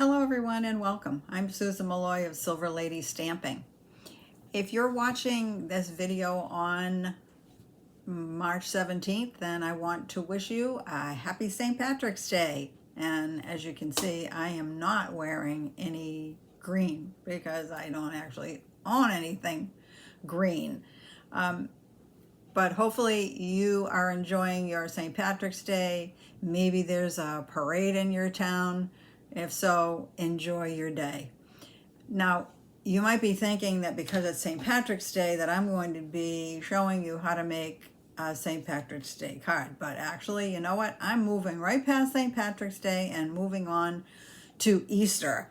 Hello everyone and welcome. I'm Susan Malloy of Silver Lady Stamping. If you're watching this video on March 17th, then I want to wish you a happy St. Patrick's Day. And as you can see, I am not wearing any green because I don't actually own anything green. But hopefully you are enjoying your St. Patrick's Day. Maybe there's a parade in your town. If so, enjoy your day. Now, you might be thinking that because it's St. Patrick's Day that I'm going to be showing you how to make a St. Patrick's Day card. But actually, you know what? I'm moving right past St. Patrick's Day and moving on to Easter,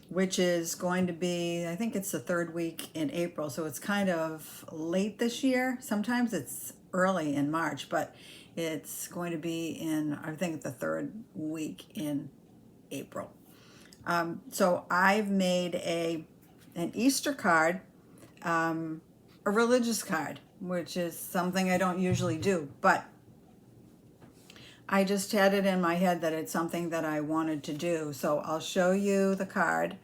which is going to be, I think it's the third week in April. So it's kind of late this year. Sometimes it's early in March, but it's going to be in, I think, the third week in April. So I've made an Easter card, a religious card, which is something I don't usually do, but I just had it in my head that it's something that I wanted to do. So I'll show you the card.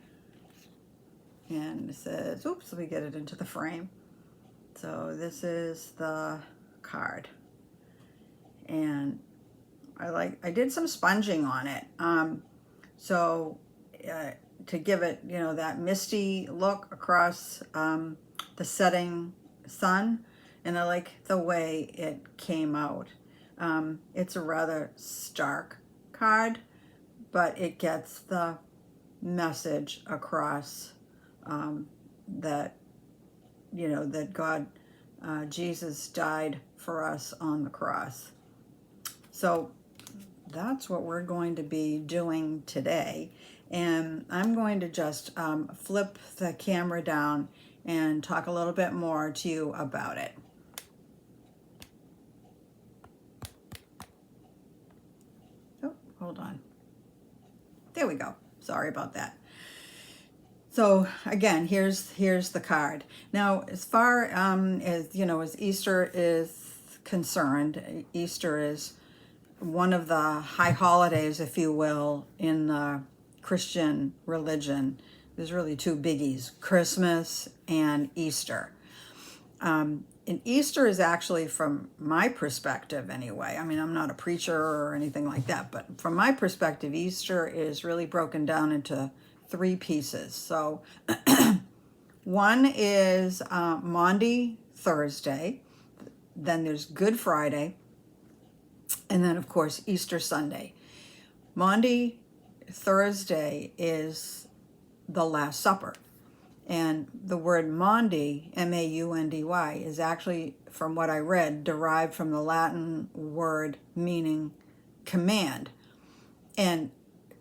And it says, oops, let me get it into the frame. So this is the card. And I did some sponging on it. To give it, you know, that misty look across the setting sun, and I like the way it came out. It's a rather stark card, but it gets the message across that, you know, that God, Jesus died for us on the cross. So that's what we're going to be doing today. And I'm going to just flip the camera down and talk a little bit more to you about it. Oh, hold on. There we go. Sorry about that. So again, here's the card. Now, as far as, you know, as Easter is concerned, Easter is one of the high holidays, if you will, in the Christian religion. There's really two biggies, Christmas and Easter. And Easter is actually, from my perspective anyway, I mean, I'm not a preacher or anything like that, but from my perspective, Easter is really broken down into three pieces. So one is Maundy Thursday, then there's Good Friday, and then of course Easter Sunday. Maundy Thursday is the Last Supper. And the word Maundy, M-A-U-N-D-Y, is actually, from what I read, derived from the Latin word meaning command. And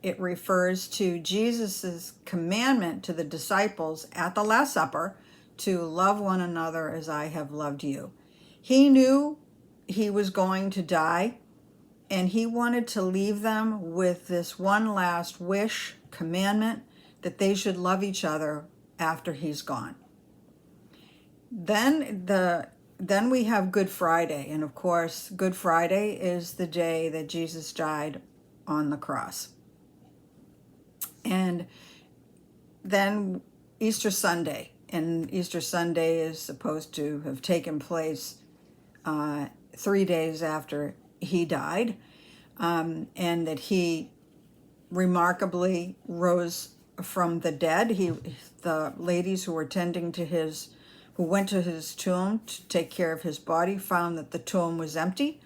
it refers to Jesus's commandment to the disciples at the Last Supper to love one another as I have loved you. He knew he was going to die, and he wanted to leave them with this one last wish, commandment, that they should love each other after he's gone. Then we have Good Friday, and of course, Good Friday is the day that Jesus died on the cross. And then Easter Sunday, and Easter Sunday is supposed to have taken place 3 days after he died, and that he remarkably rose from the dead. The ladies who were tending to who went to his tomb to take care of his body, found that the tomb was empty,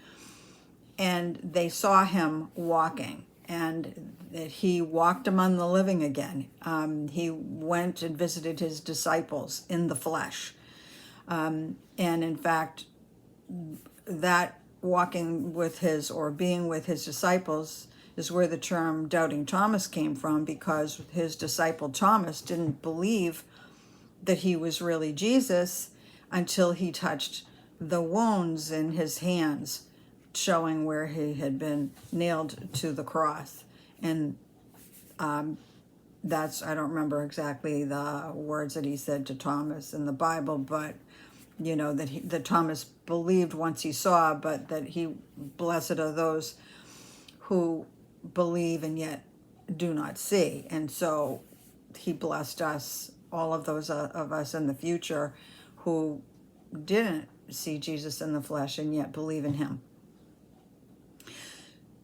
and they saw him walking, and that he walked among the living again. He went and visited his disciples in the flesh. And in fact, that walking with being with his disciples is where the term Doubting Thomas came from, because his disciple Thomas didn't believe that he was really Jesus until he touched the wounds in his hands, showing where he had been nailed to the cross. And that's, I don't remember exactly the words that he said to Thomas in the Bible, but you know, that Thomas believed once he saw, but that blessed are those who believe and yet do not see. And so he blessed us, all of those of us in the future who didn't see Jesus in the flesh and yet believe in him.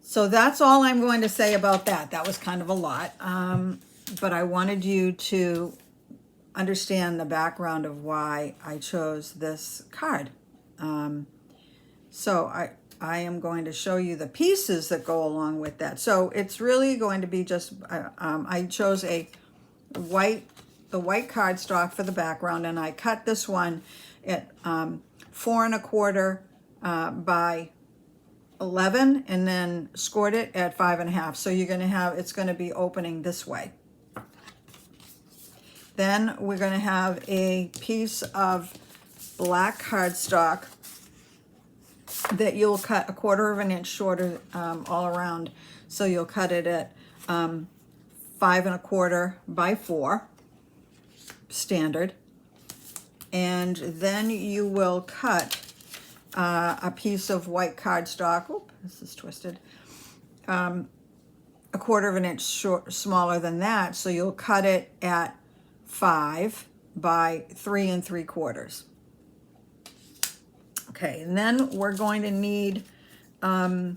So that's all I'm going to say about that. That was kind of a lot. But I wanted you to understand the background of why I chose this card. So I am going to show you the pieces that go along with that. So it's really going to be just, I chose the white cardstock for the background, and I cut this one at 4 1/4 by 11, and then scored it at 5 1/2. So you're going to have, it's going to be opening this way. Then we're going to have a piece of black cardstock that you'll cut 1/4 inch shorter all around. So you'll cut it at 5 1/4 by 4, standard. And then you will cut a piece of white cardstock. Oop, this is twisted. 1/4 inch smaller than that. So you'll cut it at 5 by 3 3/4. Okay, and then we're going to need a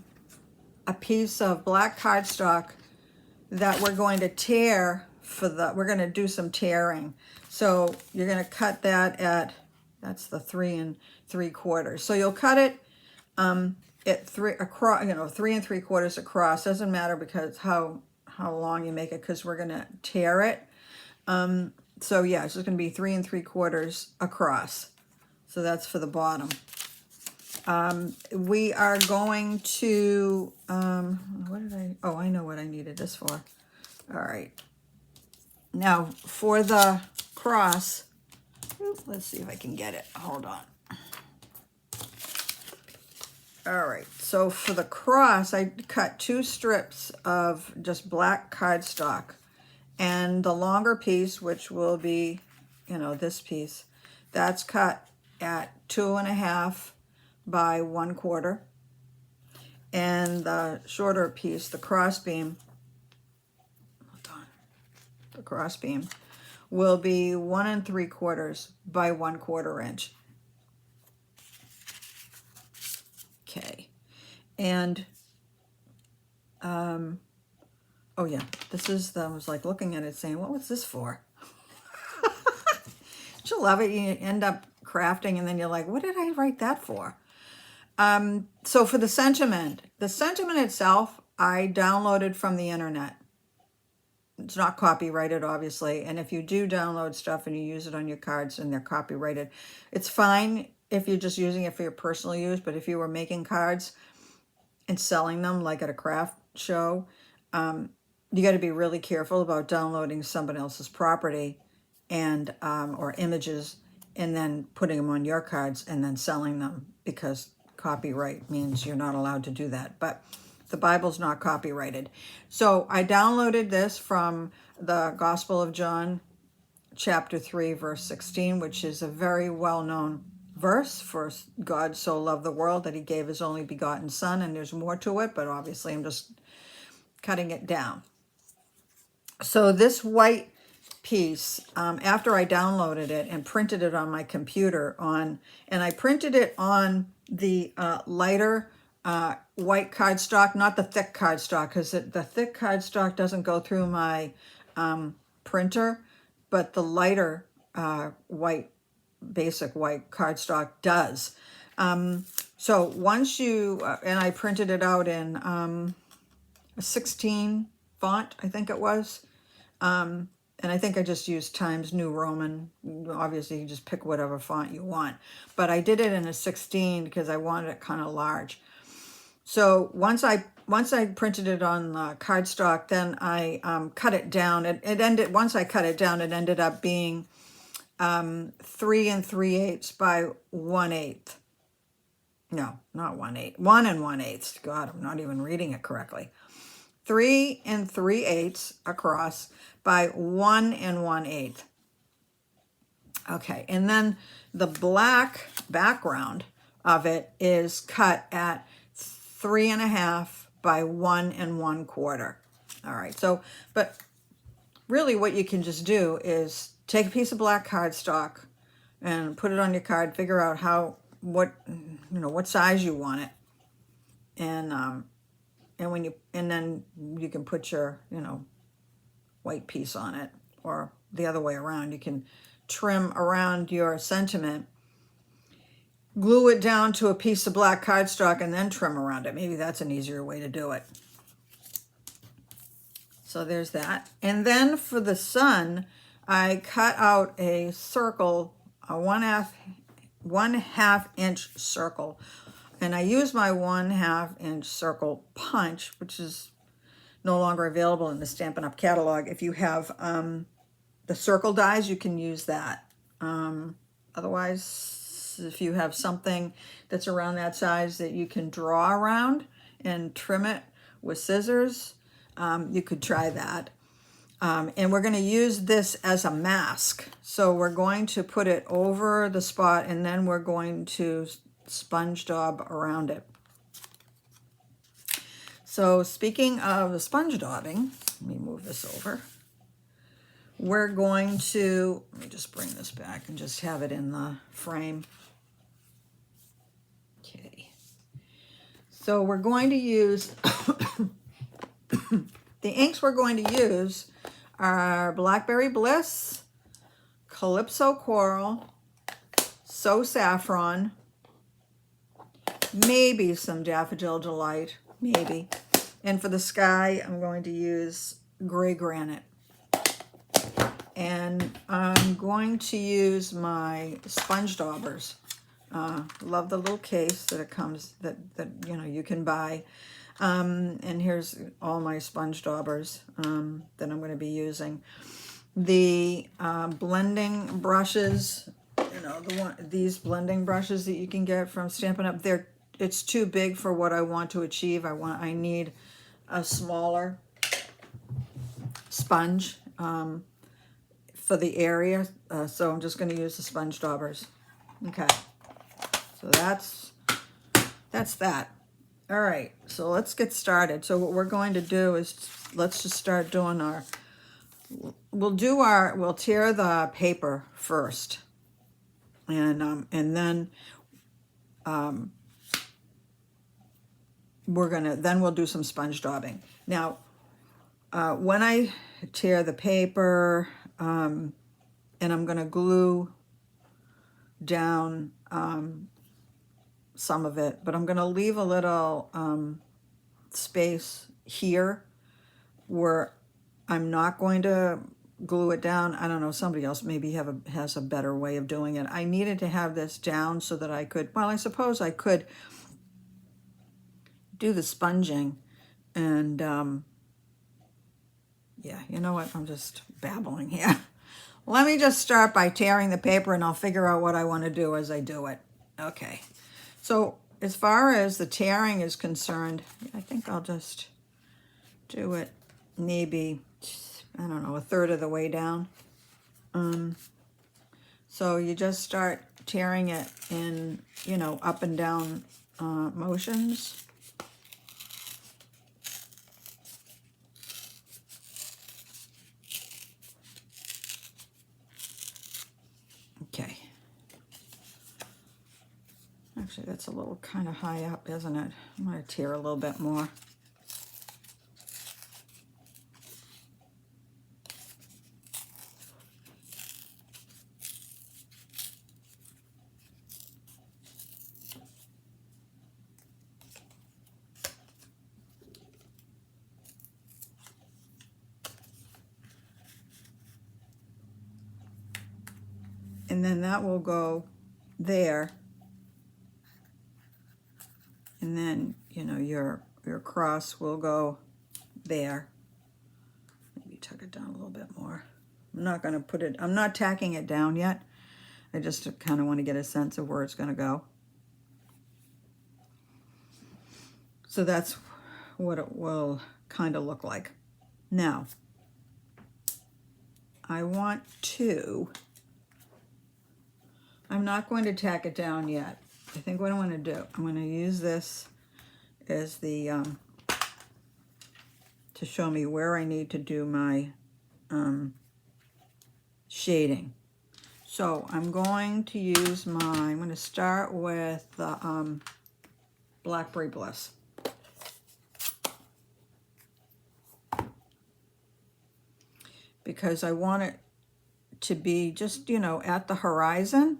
piece of black cardstock that we're going to tear we're going to do some tearing. So you're going to cut that at, that's the 3 3/4. So you'll cut it at 3 across, 3 3/4 across. Doesn't matter because how long you make it, because we're going to tear it. So yeah, it's just going to be 3 3/4 across. So that's for the bottom. We are going to, I know what I needed this for. All right. Now for the cross, let's see if I can get it. Hold on. All right. So for the cross, I cut 2 strips of just black cardstock, and the longer piece, which will be, this piece, that's cut at 2 1/2 by 1/4, and the shorter piece, the crossbeam, will be 1 3/4 by 1/4 inch. Okay, and oh yeah, this is I was like looking at it saying, what was this for? Don't you love it? You end up crafting and then you're like, what did I write that for? So for the sentiment itself, I downloaded from the internet. It's not copyrighted, obviously. And if you do download stuff and you use it on your cards and they're copyrighted, it's fine if you're just using it for your personal use. But if you were making cards and selling them, like at a craft show, you got to be really careful about downloading somebody else's property and or images and then putting them on your cards and then selling them, because copyright means you're not allowed to do that. But the Bible's not copyrighted. So I downloaded this from the Gospel of John, chapter 3, verse 16, which is a very well-known verse. For God so loved the world that he gave his only begotten son, and there's more to it, but obviously I'm just cutting it down. So this white piece, after I downloaded it and printed it on my computer and I printed it on the lighter white cardstock, not the thick cardstock, because the thick cardstock doesn't go through my printer, but the lighter basic white cardstock does. So once you, and I printed it out in a 16 font, I think it was. And I think I just used Times New Roman. Obviously, you just pick whatever font you want. But I did it in a 16 because I wanted it kind of large. So once I printed it on cardstock, then I cut it down. Once I cut it down, it ended up being 3 3/8 by 1/8. No, not 1/8. 1 1/8. God, I'm not even reading it correctly. 3 3/8 across by 1 1/8. Okay, and then the black background of it is cut at 3 1/2 by 1 1/4. All right, so, but really what you can just do is take a piece of black cardstock and put it on your card, figure out what size you want it. And then you can put your, white piece on it, or the other way around. You can trim around your sentiment, glue it down to a piece of black cardstock, and then trim around it. Maybe that's an easier way to do it. So there's that. And then for the sun, I cut out a circle, a 1/2 inch circle. And I use my 1/2 inch circle punch, which is no longer available in the Stampin' Up! Catalog. If you have the circle dies, you can use that. Otherwise, if you have something that's around that size that you can draw around and trim it with scissors, you could try that. And we're going to use this as a mask. So we're going to put it over the spot, and then we're going to sponge daub around it. So speaking of the sponge daubing, let me move this over. We're going to, let me just bring this back and just have it in the frame. Okay. So we're going to use, the inks we're going to use are Blackberry Bliss, Calypso Coral, So Saffron, maybe some Daffodil Delight, maybe. And for the sky, I'm going to use Gray Granite. And I'm going to use my sponge daubers. Love the little case that it comes, that you can buy. And here's all my sponge daubers that I'm going to be using. The blending brushes, these blending brushes that you can get from Stampin' Up! It's too big for what I want to achieve. I need a smaller sponge for the area. So I'm just going to use the sponge daubers. Okay. So that's that. All right, so let's get started. So what we're going to do is, let's just start doing we'll tear the paper first. And then we'll do some sponge daubing. Now, when I tear the paper, and I'm gonna glue down some of it, but I'm gonna leave a little space here where I'm not going to glue it down. I don't know, somebody else maybe has a better way of doing it. I needed to have this down so that I could, well, I suppose I could do the sponging. And yeah, you know what, I'm just babbling here. Let me just start by tearing the paper, and I'll figure out what I want to do as I do it. Okay, so as far as the tearing is concerned, I think I'll just do it maybe, I don't know, 1/3 of the way down. So you just start tearing it in, up and down motions. Okay. Actually, that's a little kind of high up, isn't it? I'm going to tear a little bit more. And then that will go there. And then, your cross will go there. Maybe tuck it down a little bit more. I'm not going to put it, I'm not tacking it down yet. I just kind of want to get a sense of where it's going to go. So that's what it will kind of look like. Now, I'm not going to tack it down yet. I think what I want to do, I'm going to use this as the to show me where I need to do my shading. So I'm going to use I'm going to start with the Blackberry Bliss. Because I want it to be just, you know, at the horizon.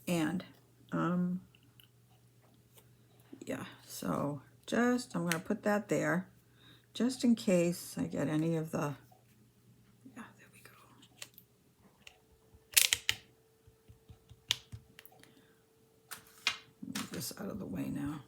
And, yeah, so just, I'm going to put that there, just in case I get any of the, yeah, there we go. Move this out of the way now.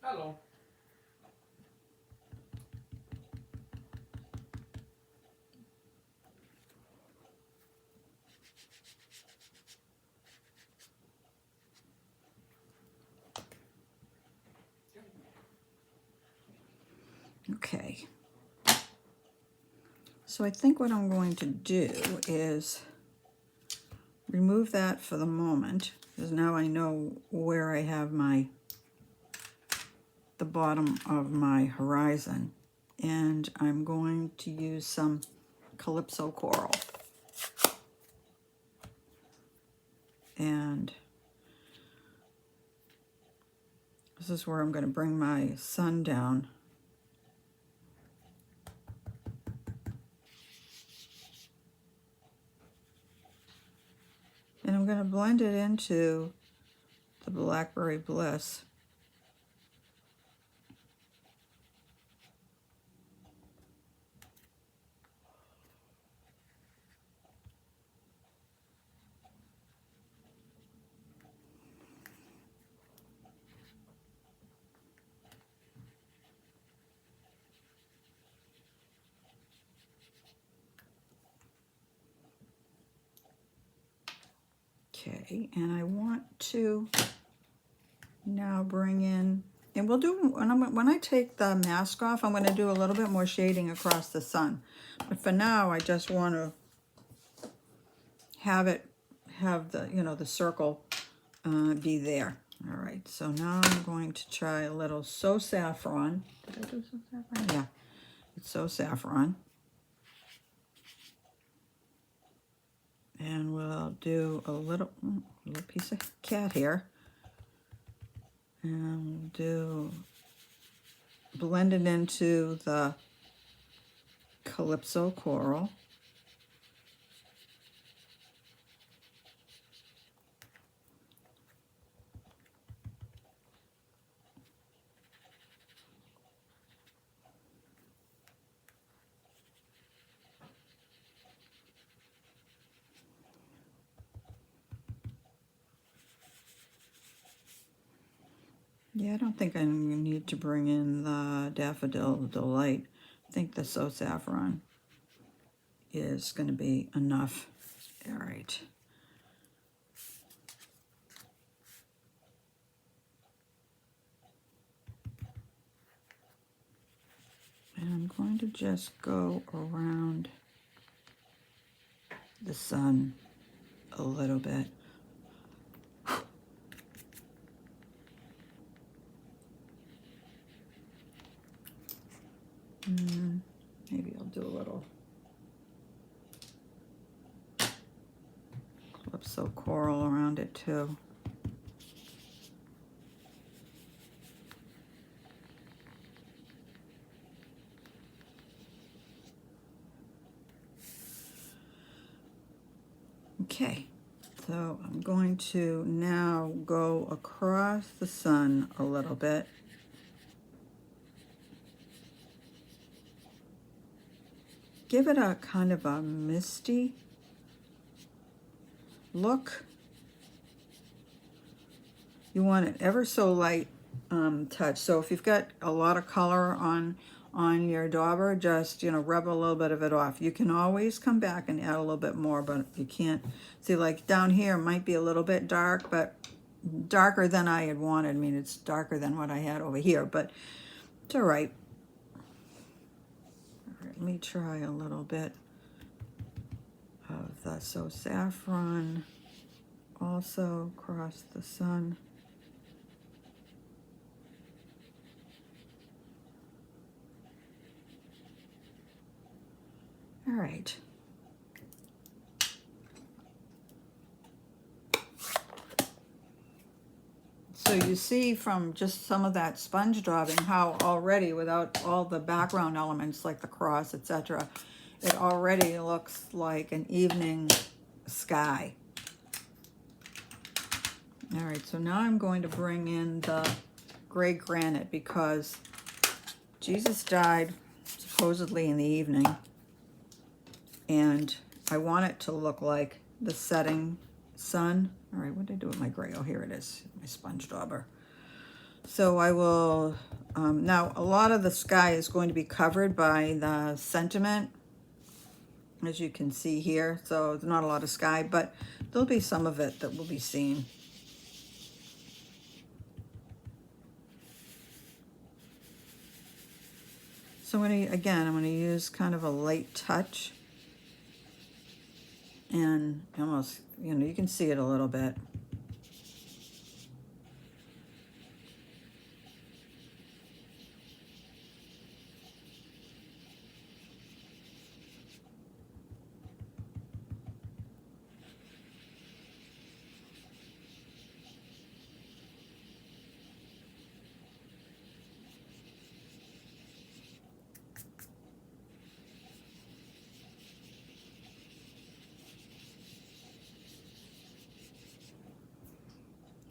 Hello. Okay. So I think what I'm going to do is remove that for the moment, because now I know where I have the bottom of my horizon. And I'm going to use some Calypso Coral. And this is where I'm going to bring my sun down. And I'm going to blend it into the Blackberry Bliss. Okay, and I want to now bring in, and we'll do, when I take the mask off, I'm going to do a little bit more shading across the sun. But for now, I just want to have the, you know, the circle be there. All right, so now I'm going to try a little So Saffron. Did I do So Saffron? Yeah, it's So Saffron. And we'll do a little piece of cat hair. And we'll blend it into the Calypso Coral. Yeah, I don't think I need to bring in the Daffodil Delight. I think the So Saffron is going to be enough. All right. And I'm going to just go around the sun a little bit. Maybe I'll do a little Calypso Coral around it too. Okay, so I'm going to now go across the sun a little bit. Give it a kind of a misty look. You want it ever so light touch. So if you've got a lot of color on on your dauber, just, rub a little bit of it off. You can always come back and add a little bit more, but you can't. See, like down here might be a little bit dark, but darker than I had wanted. I mean, it's darker than what I had over here, but it's all right. All right, let me try a little bit of the So Saffron also across the sun. All right. So you see from just some of that sponge daubing how already, without all the background elements like the cross, etc., it already looks like an evening sky. All right, so now I'm going to bring in the gray granite because Jesus died supposedly in the evening, and I want it to look like the setting sun. All right, what did I do with my gray? Oh, here it is, my sponge dauber. So I will, now a lot of the sky is going to be covered by the sentiment, as you can see here. So there's not a lot of sky, but there'll be some of it that will be seen. So I'm going to use kind of a light touch, and almost, you can see it a little bit.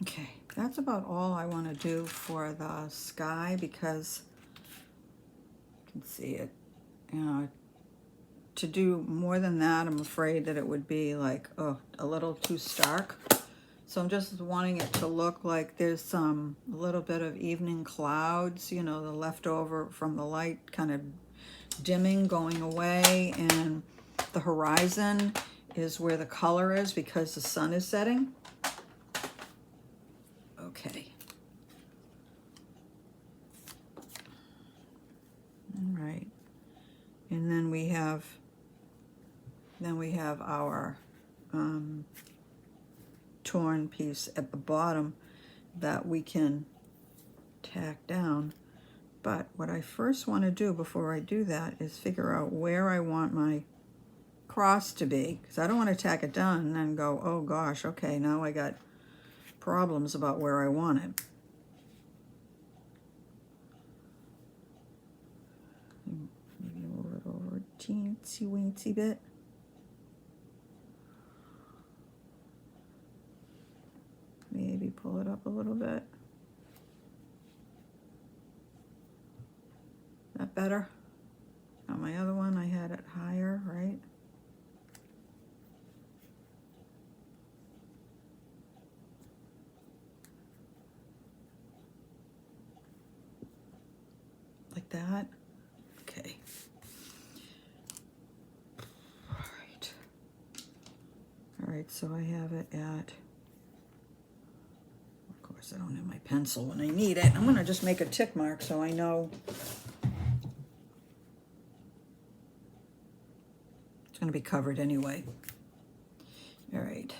Okay, that's about all I want to do for the sky because you can see it. To do more than that, I'm afraid that it would be like, a little too stark. So I'm just wanting it to look like there's a little bit of evening clouds, the leftover from the light kind of dimming, going away, and the horizon is where the color is because the sun is setting. Okay. All right. And then we have our torn piece at the bottom that we can tack down. But what I first want to do before I do that is figure out where I want my cross to be, because I don't want to tack it down and then go, oh gosh, okay, now I got problems about where I want it. Maybe move it over a teensy weensy bit. Maybe pull it up a little bit. That better? On my other one, I had it higher, right? Like that? Okay. All right. All right, so I have it at, of course I don't have my pencil when I need it. I'm gonna just make a tick mark so I know it's gonna be covered anyway. All right.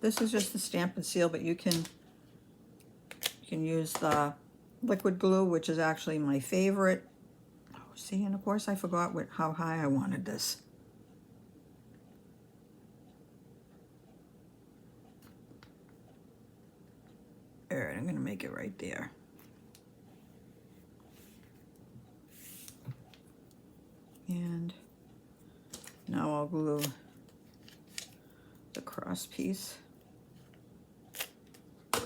This is just the Stamp and Seal, but you can use the liquid glue, which is actually my favorite. Oh, see, and of course I forgot how high I wanted this. All right, I'm gonna make it right there. And now I'll glue the cross piece. I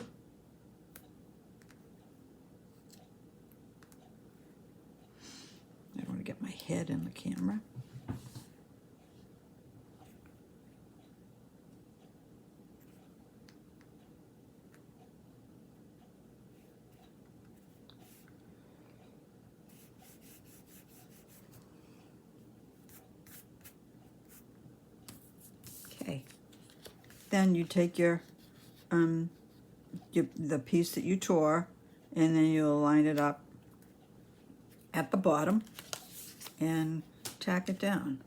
don't want to get my head in the camera. then you take the piece that you tore, and then you'll line it up at the bottom and tack it down.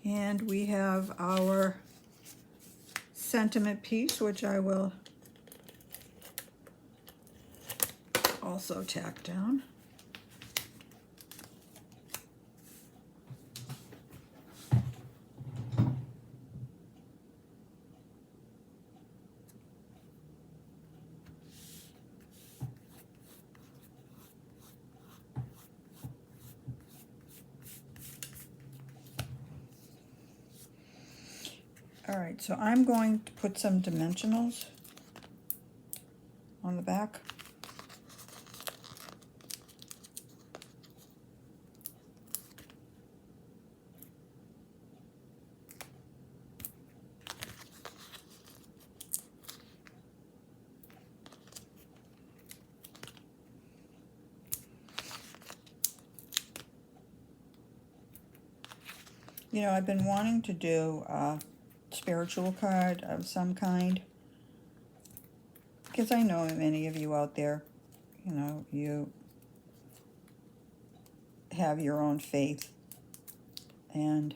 And we have our sentiment piece, which I will also tack down. All right, so I'm going to put some dimensionals on the back. You know, I've been wanting to do a spiritual card of some kind, because I know many of you out there, you know, you have your own faith, and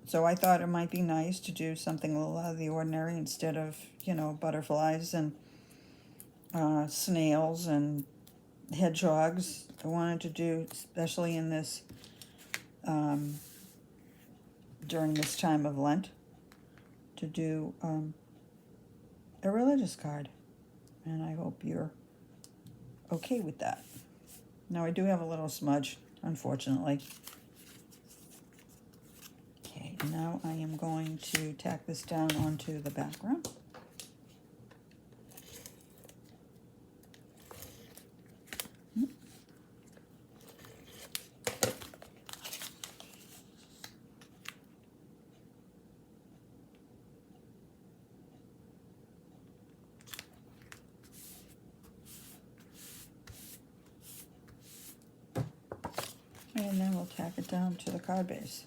so I thought it might be nice to do something a little out of the ordinary instead of, you know, butterflies and snails and hedgehogs. I wanted to do, especially in this during this time of Lent, to do a religious card, and I hope you're okay with that. Now I do have a little smudge, unfortunately. Okay, now I am going to tack this down onto the background. And then we'll tack it down to the card base.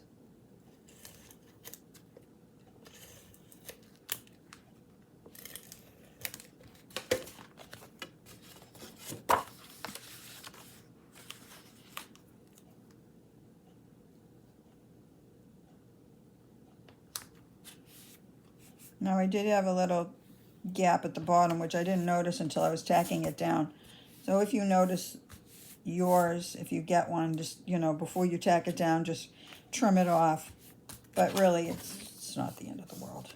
Now I did have a little gap at the bottom, which I didn't notice until I was tacking it down. So if you notice yours, if you get one, just, you know, before you tack it down, just trim it off. But really, it's not the end of the world.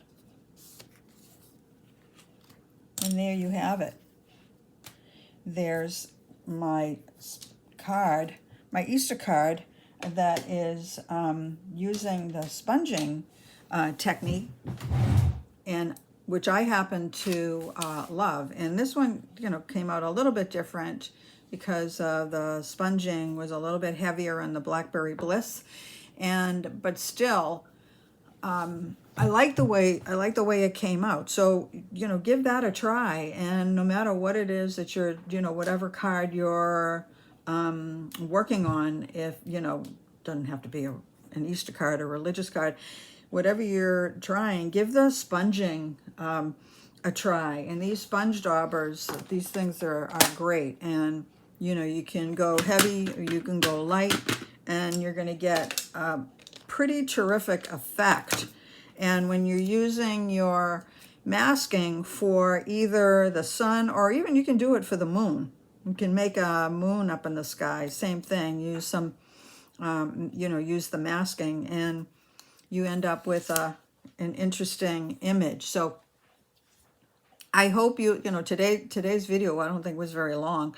And there you have it. There's my card, my Easter card, that is using the sponging technique, and which I happen to love. And this one, you know, came out a little bit different because the sponging was a little bit heavier in the Blackberry Bliss, but still, I like the way it came out. So, you know, give that a try, and no matter what it is that you're, you know, whatever card you're working on, if, you know, doesn't have to be an Easter card or religious card, whatever you're trying, give the sponging a try. And these sponge daubers, these things are great. And, you know, you can go heavy or you can go light, and you're going to get a pretty terrific effect. And when you're using your masking for either the sun, or even you can do it for the moon. You can make a moon up in the sky, same thing. Use some, you know, use the masking, and you end up with an interesting image. So I hope you know, today's video, I don't think was very long.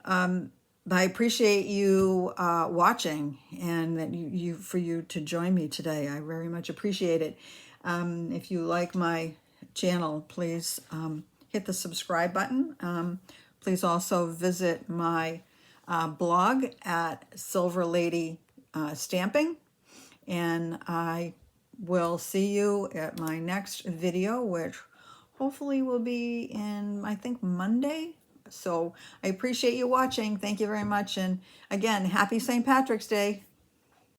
I appreciate you watching, and that for you to join me today. I very much appreciate it. If you like my channel, please hit the subscribe button. Please also visit my blog at Silver Lady Stamping. And I will see you at my next video, which hopefully will be in, I think, Monday. So I appreciate you watching. Thank you very much. And again, happy St. Patrick's Day.